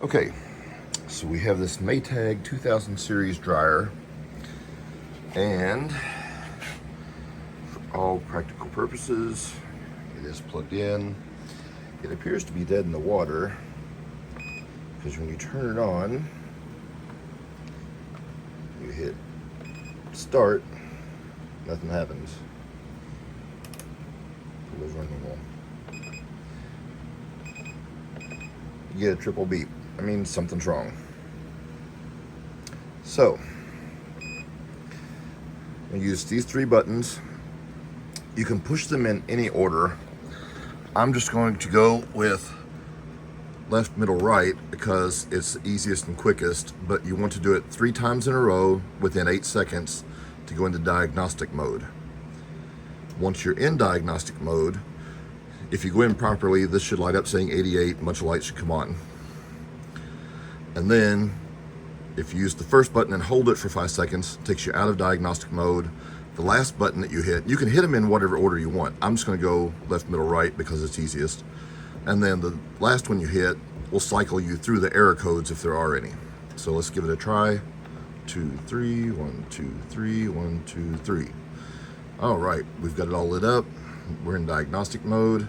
Okay, so we have this Maytag 2000 series dryer, and for all practical purposes, it is plugged in. It appears to be dead in the water because when you turn it on, you hit start, nothing happens. It was running normal. You get a triple beep. I mean, something's wrong. So, I use these three buttons. You can push them in any order. I'm just going to go with left, middle, right because it's the easiest and quickest, but you want to do it 3 times in a row within 8 seconds to go into diagnostic mode. Once you're in diagnostic mode, if you go in properly, this should light up saying 88, a bunch of lights should come on. And then, if you use the first button and hold it for 5 seconds, it takes you out of diagnostic mode. The last button that you hit, you can hit them in whatever order you want. I'm just going to go left, middle, right because it's easiest. And then the last one you hit will cycle you through the error codes if there are any. So let's give it a try. 2, 3, 1, 2, 3, 1, 2, 3. All right, we've got it all lit up. We're in diagnostic mode.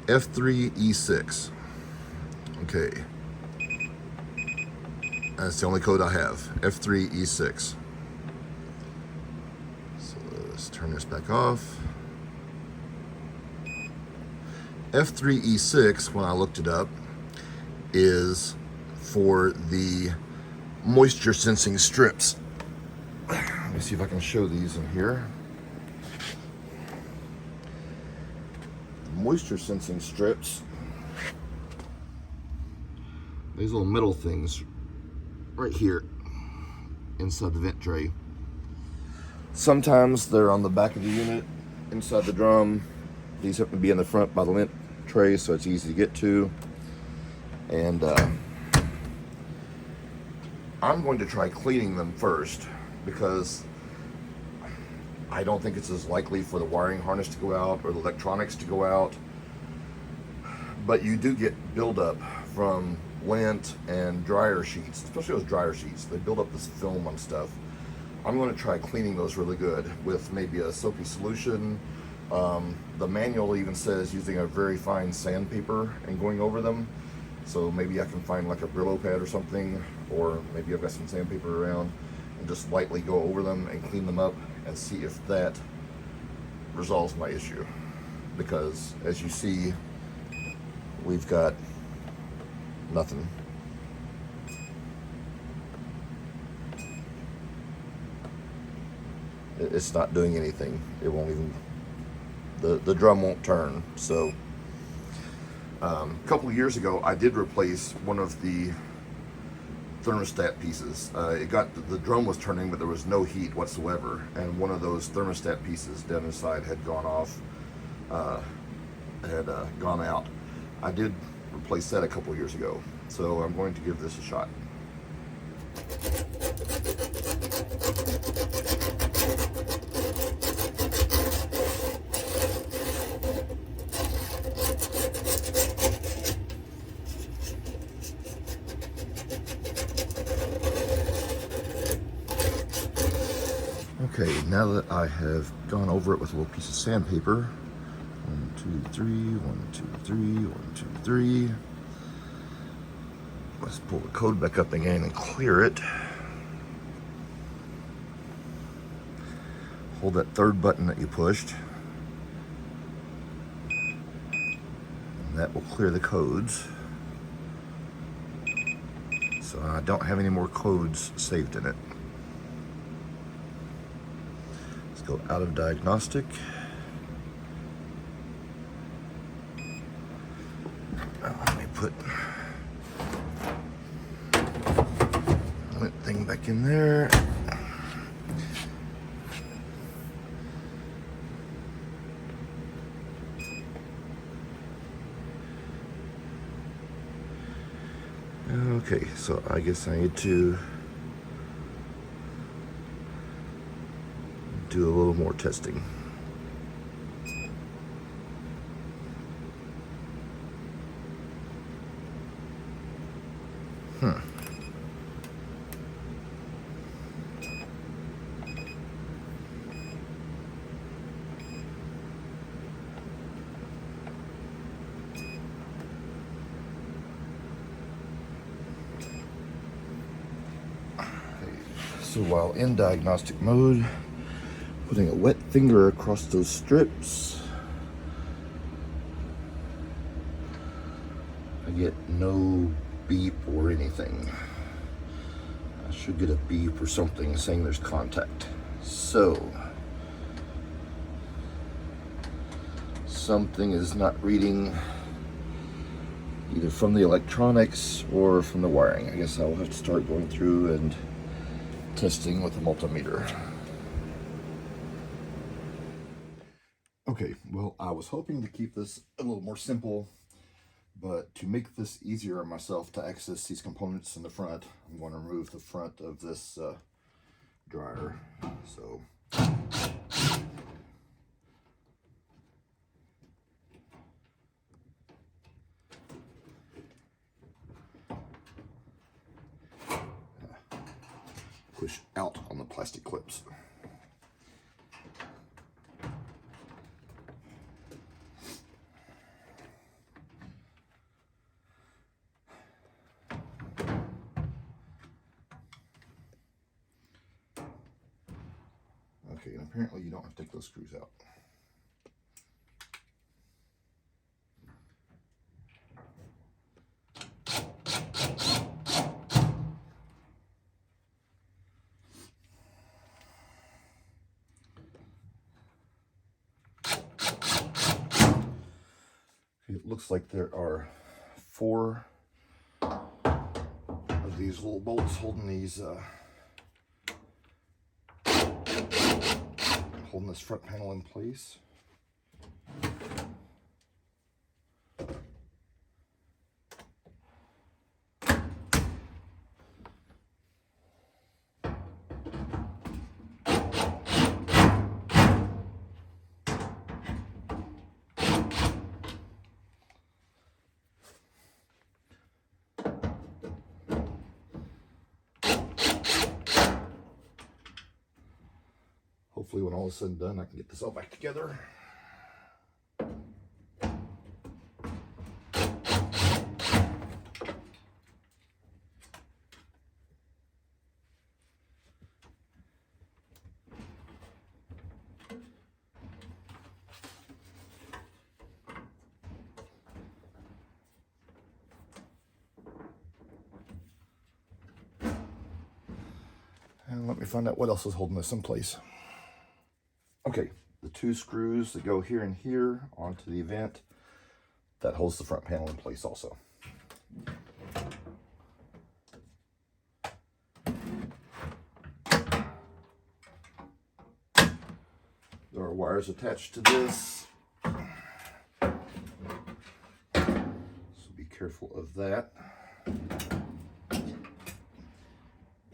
F3E6. Okay. That's the only code I have. F3E6. So let's turn this back off. F3E6, when I looked it up, is for the moisture sensing strips. Let me see if I can show these in here. The moisture sensing strips, these little metal things right here inside the vent tray. Sometimes they're on the back of the unit inside the drum. These happen to be in the front by the lint tray, so it's easy to get to. And I'm going to try cleaning them first because I don't think it's as likely for the wiring harness to go out or the electronics to go out. But you do get buildup from lint and dryer sheets, especially those dryer sheets. They build up this film on stuff. I'm going to try cleaning those really good with maybe a soapy solution. The manual even says using a very fine sandpaper and going over them. So maybe I can find like a Brillo pad or something, or maybe I've got some sandpaper around and just lightly go over them and clean them up and see if that resolves my issue. Because as you see, we've got nothing. It's not doing anything. It won't even, the drum won't turn. So a couple of years ago, I did replace one of the thermostat pieces. The drum was turning, but there was no heat whatsoever, and one of those thermostat pieces down inside had gone off, had gone out. I did replace that a couple of years ago, so I'm going to give this a shot. Okay, now that I have gone over it with a little piece of sandpaper, 1, 2, 3, 1, 2, 3, 1, 2, 3. Let's pull the code back up again and clear it. Hold that third button that you pushed, and that will clear the codes. So I don't have any more codes saved in it. Go out of diagnostic. Let me put that thing back in there. Okay, so I guess I need to do a little more testing. Okay, 1, So while in diagnostic mode, putting a wet finger across those strips, I get no beep or anything. I should get a beep or something saying there's contact. So, something is not reading either from the electronics or from the wiring. I guess I'll have to start going through and testing with a multimeter. Okay, well, I was hoping to keep this a little more simple, but to make this easier on myself to access these components in the front, I'm going to remove the front of this dryer. So push out on the plastic clips. Okay, and apparently you don't have to take those screws out. It looks like there are 4 of these little bolts holding these holding this front panel in place. Hopefully when all is said and done, I can get this all back together. And let me find out what else is holding this in place. Okay, the 2 screws that go here and here onto the vent, that holds the front panel in place also. There are wires attached to this, so be careful of that.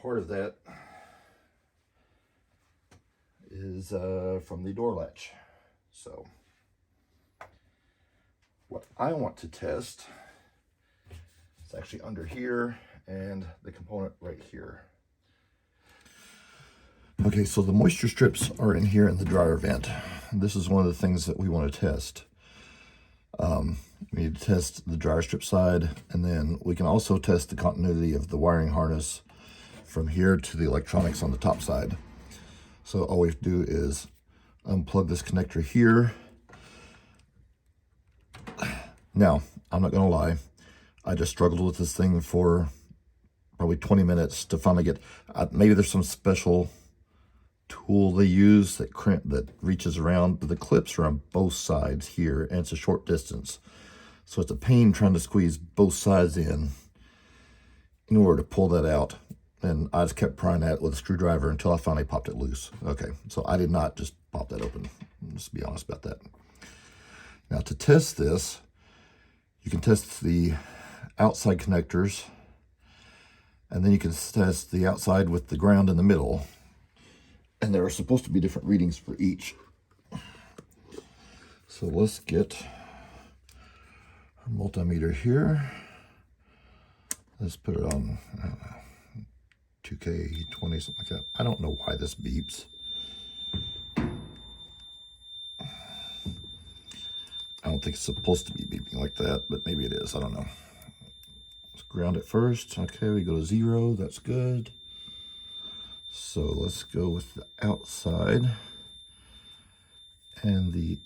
Part of that is from the door latch. So what I want to test is actually under here and the component right here. Okay, so the moisture strips are in here in the dryer vent. This is one of the things that we want to test. We need to test the dryer strip side, and then we can also test the continuity of the wiring harness from here to the electronics on the top side. So all we have to do is unplug this connector here. Now, I'm not gonna lie, I just struggled with this thing for probably 20 minutes to finally get, maybe there's some special tool they use that reaches around, but the clips are on both sides here, and it's a short distance. So it's a pain trying to squeeze both sides in order to pull that out. And I just kept prying at it with a screwdriver until I finally popped it loose. Okay, so I did not just pop that open. Let's be honest about that. Now to test this, you can test the outside connectors, and then you can test the outside with the ground in the middle. And there are supposed to be different readings for each. So let's get our multimeter here. Let's put it on, I don't know, 2K20, something like that. I don't know why this beeps. I don't think it's supposed to be beeping like that, but maybe it is. I don't know. Let's ground it first. Okay, we go to 0. That's good. So let's go with the outside and the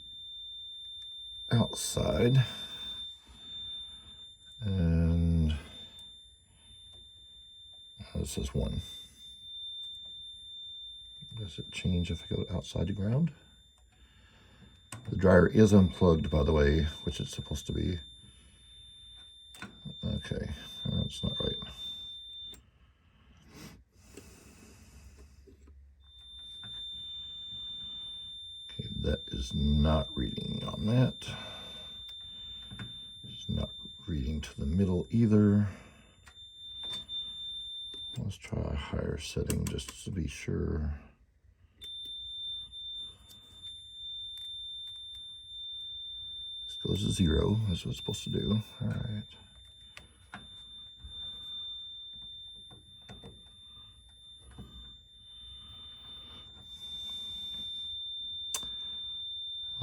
outside. And it says 1. Does it change if I go outside to ground? The dryer is unplugged, by the way, which it's supposed to be. Okay, that's not right. Okay, that is not reading on that. It's not reading to the middle either. Let's try a higher setting just to be sure. This goes to 0. That's what it's supposed to do. All right.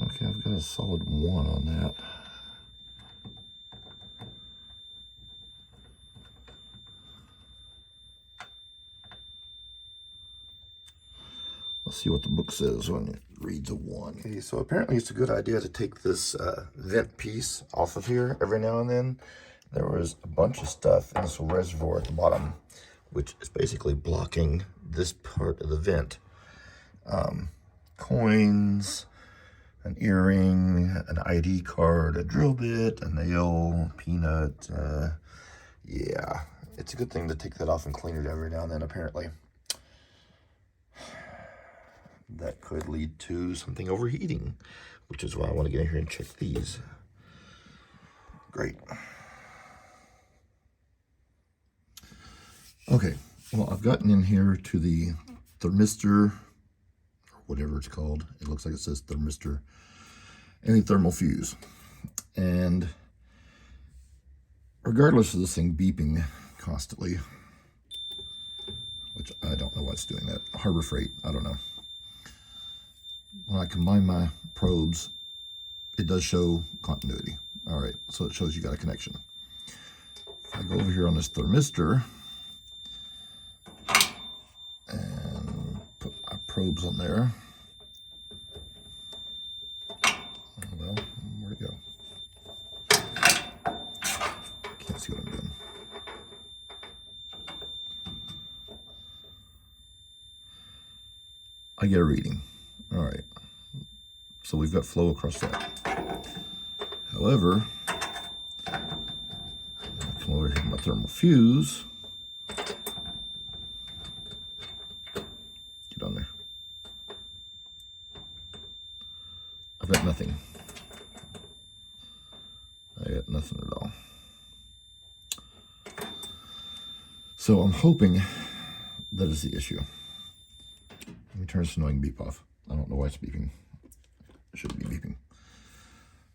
Okay, I've got a solid 1 on that. Let's see what the book says when it reads a 1. Okay, so apparently it's a good idea to take this vent piece off of here every now and then. There was a bunch of stuff in this reservoir at the bottom, which is basically blocking this part of the vent. Coins, an earring, an ID card, a drill bit, a nail, peanut. Yeah, it's a good thing to take that off and clean it every now and then, apparently. That could lead to something overheating, which is why I want to get in here and check these. Great. Okay, well, I've gotten in here to the thermistor, or whatever it's called. It looks like it says thermistor, and the thermal fuse. And regardless of this thing beeping constantly, which I don't know what's doing that, Harbor Freight, I don't know. When I combine my probes, it does show continuity. All right, so it shows you got a connection. If I go over here on this thermistor and put my probes on there, well, where'd it go? Can't see what I'm doing. I get a reading. All right, so we've got flow across that. However, I come over here to my thermal fuse. Get on there. I've got nothing. I got nothing at all. So I'm hoping that is the issue. Let me turn this annoying beep off. I don't know why it's beeping. It should be beeping.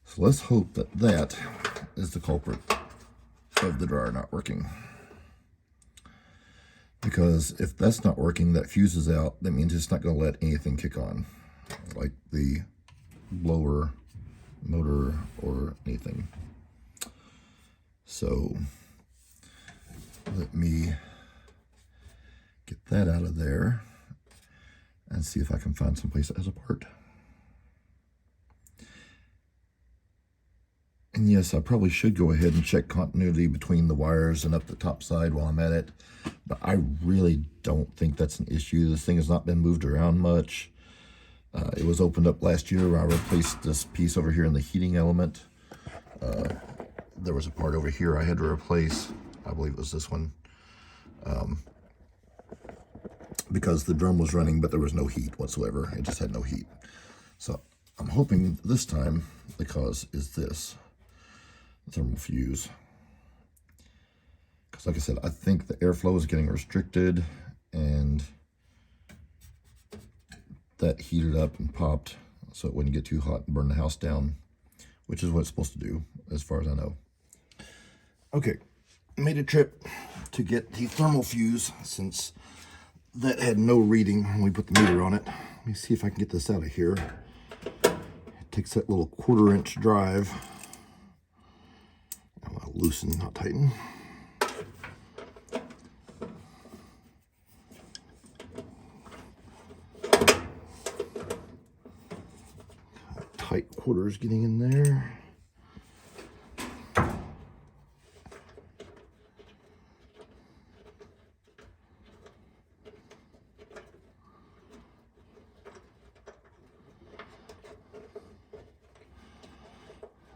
So let's hope that that is the culprit of the dryer not working. Because if that's not working, that fuse is out, that means it's not going to let anything kick on, like the blower, motor, or anything. So let me get that out of there and see if I can find someplace that has a part. And yes, I probably should go ahead and check continuity between the wires and up the top side while I'm at it, but I really don't think that's an issue. This thing has not been moved around much. It was opened up last year where I replaced this piece over here in the heating element. There was a part over here I had to replace. I believe it was this one. Because the drum was running, but there was no heat whatsoever. It just had no heat. So I'm hoping this time the cause is this thermal fuse. Because like I said, I think the airflow is getting restricted and that heated up and popped so it wouldn't get too hot and burn the house down, which is what it's supposed to do as far as I know. Okay, made a trip to get the thermal fuse since that had no reading when we put the meter on it. Let me see if I can get this out of here. It takes that little 1/4-inch drive. I'm going to loosen, not tighten. Tight quarters getting in there.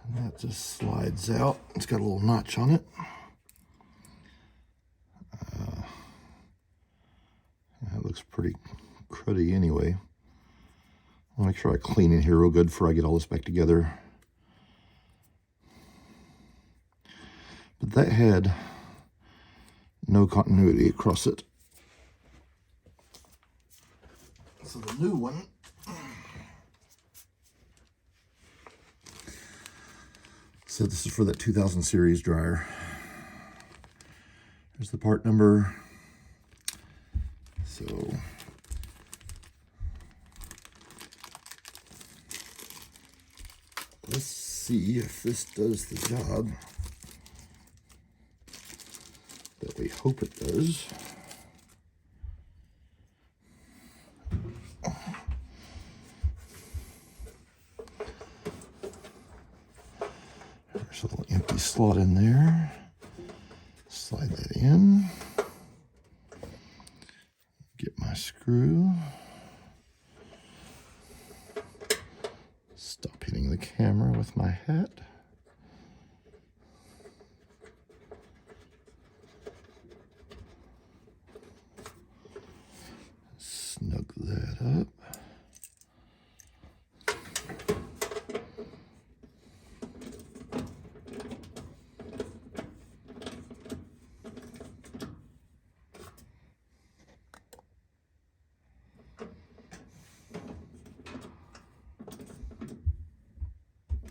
And that just slides out. It's got a little notch on it. That looks pretty cruddy anyway. I'll make sure I clean in here real good before I get all this back together. But that had no continuity across it. So the new one, so this is for that 2000 series dryer. There's the part number. So let's see if this does the job that we hope it does. There's a little empty slot in there. Slide that in. Get my screw. Stop hitting the camera with my hat. Snug that up.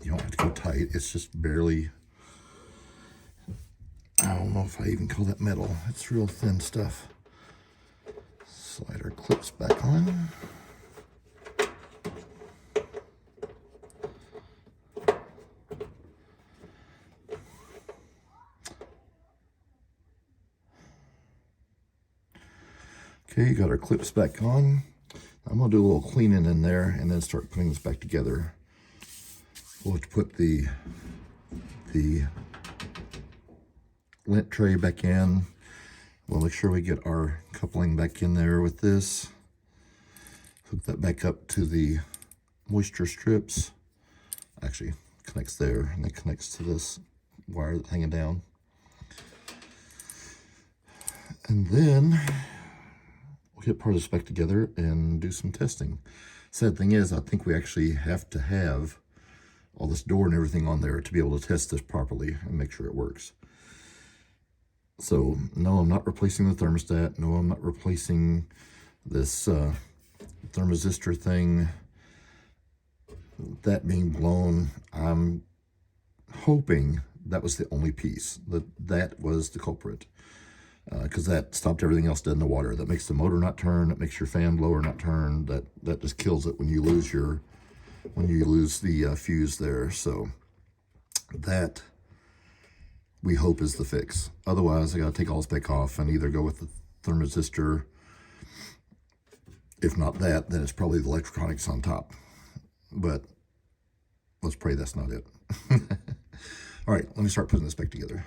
You don't have to go tight, it's just barely, I don't know if I even call that metal. It's real thin stuff. Slide our clips back on. Okay, got our clips back on. I'm gonna do a little cleaning in there and then start putting this back together. We'll have to put the lint tray back in. We'll make sure we get our coupling back in there with this. Hook that back up to the moisture strips. Actually, connects there and it connects to this wire that's hanging down. And then we'll get part of this back together and do some testing. Sad thing is, I think we actually have to have all this door and everything on there to be able to test this properly and make sure it works. So no, I'm not replacing the thermostat. No, I'm not replacing this thermistor thing. That being blown, I'm hoping that was the only piece, that was the culprit. Because that stopped everything else dead in the water. That makes the motor not turn, that makes your fan blower not turn, that just kills it when you lose the fuse there. So that we hope is the fix. Otherwise, I gotta take all this back off and either go with the thermistor. If not that, then it's probably the electronics on top. But let's pray that's not it. All right, let me start putting this back together.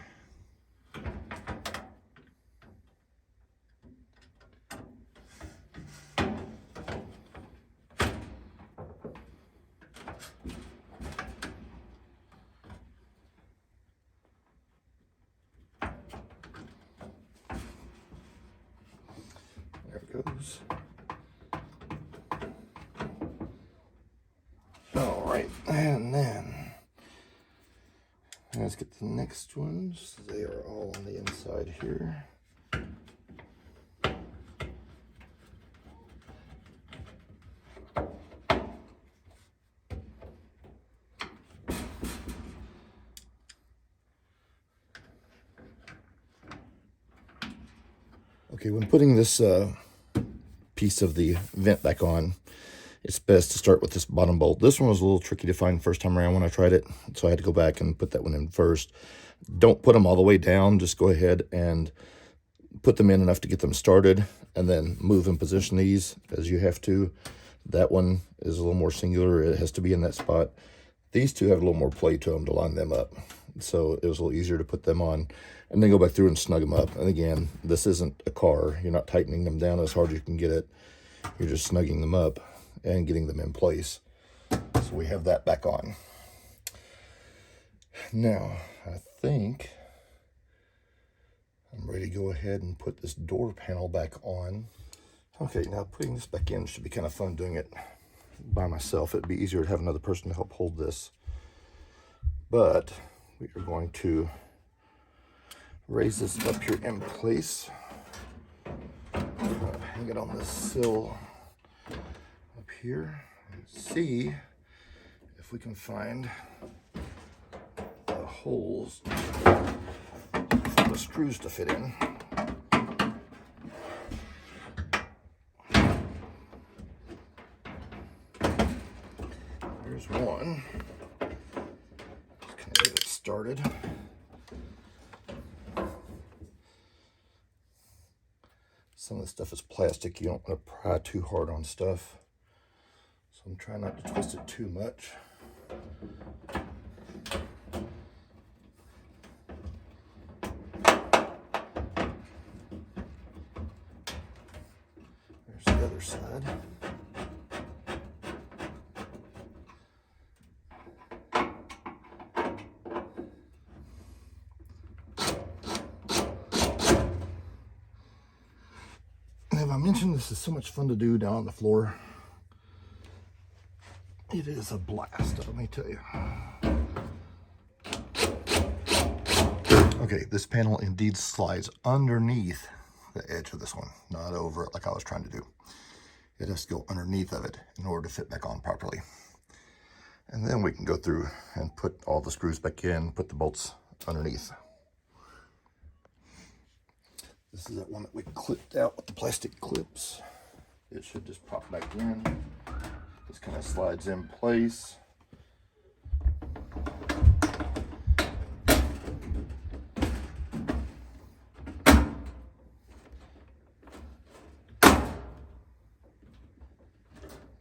There it goes. All right, and then let's get the next ones. They are all on the inside here. Okay, when putting this piece of the vent back on, it's best to start with this bottom bolt. This one was a little tricky to find first time around when I tried it, so I had to go back and put that one in first. Don't put them all the way down, just go ahead and put them in enough to get them started, and then move and position these as you have to. That one is a little more singular, it has to be in that spot. These two have a little more play to them to line them up, so it was a little easier to put them on, and then go back through and snug them up. And again, this isn't a car, you're not tightening them down as hard as you can get it, you're just snugging them up and getting them in place. So we have that back on. Now, I think I'm ready to go ahead and put this door panel back on. Okay, now putting this back in should be kind of fun doing it by myself. It'd be easier to have another person to help hold this. But we are going to raise this up here in place. Hang it on this sill up here and see if we can find the holes for the screws to fit in. Here's one. Just kind of get it started. Some of the stuff is plastic. You don't want to pry too hard on stuff. So I'm trying not to twist it too much. There's the other side. As I mentioned, this is so much fun to do down on the floor. It is a blast, let me tell you. Okay, this panel indeed slides underneath the edge of this one, not over it like I was trying to do. It has to go underneath of it in order to fit back on properly. And then we can go through and put all the screws back in, put the bolts underneath. This is that one that we clipped out with the plastic clips. It should just pop back in. This kind of slides in place.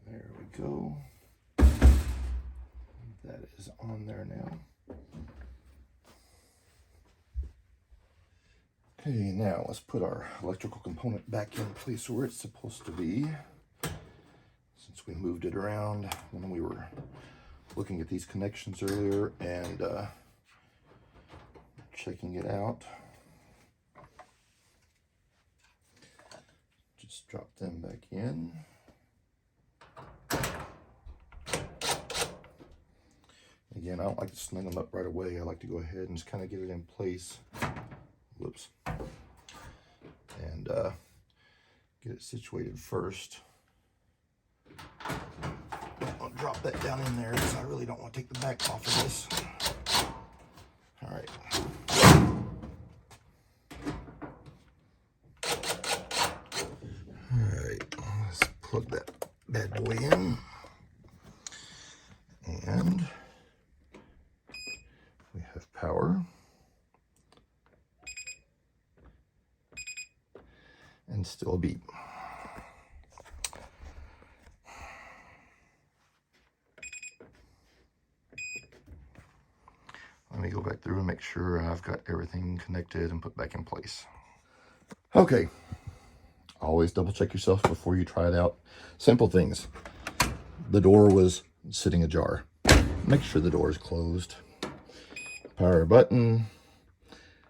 There we go. That is on there now. Okay, now let's put our electrical component back in place where it's supposed to be. Since we moved it around when we were looking at these connections earlier and checking it out. Just drop them back in. Again, I don't like to snug them up right away. I like to go ahead and just kind of get it in place. Whoops. And get it situated first. I'll drop that down in there because I really don't want to take the back off of this. All right. All right, let's plug that bad boy in. And we have power. And still a beep. Let me go back through and make sure I've got everything connected and put back in place. Okay, always double check yourself before you try it out. Simple things. The door was sitting ajar. Make sure the door is closed. Power button,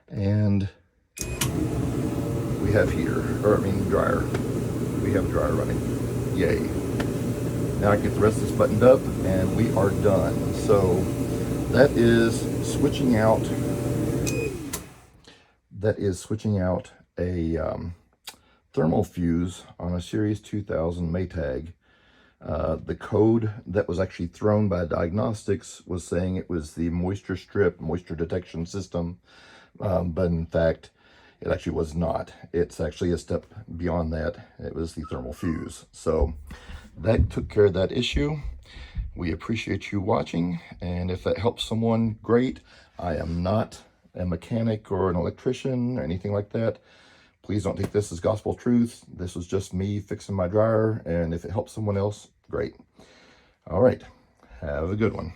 and we have heater, or I mean dryer. We have a dryer running. Yay. Now I can get the rest of this buttoned up and we are done. So that is switching out a thermal fuse on a Series 2000 Maytag. The code that was actually thrown by diagnostics was saying it was the moisture strip, moisture detection system, but in fact It actually was not. It's actually a step beyond that. It was the thermal fuse. So that took care of that issue. We appreciate you watching, and if that helps someone, great. I am not a mechanic or an electrician or anything like that. Please don't take this as gospel truth. This was just me fixing my dryer, and if it helps someone else, great. All right, have a good one.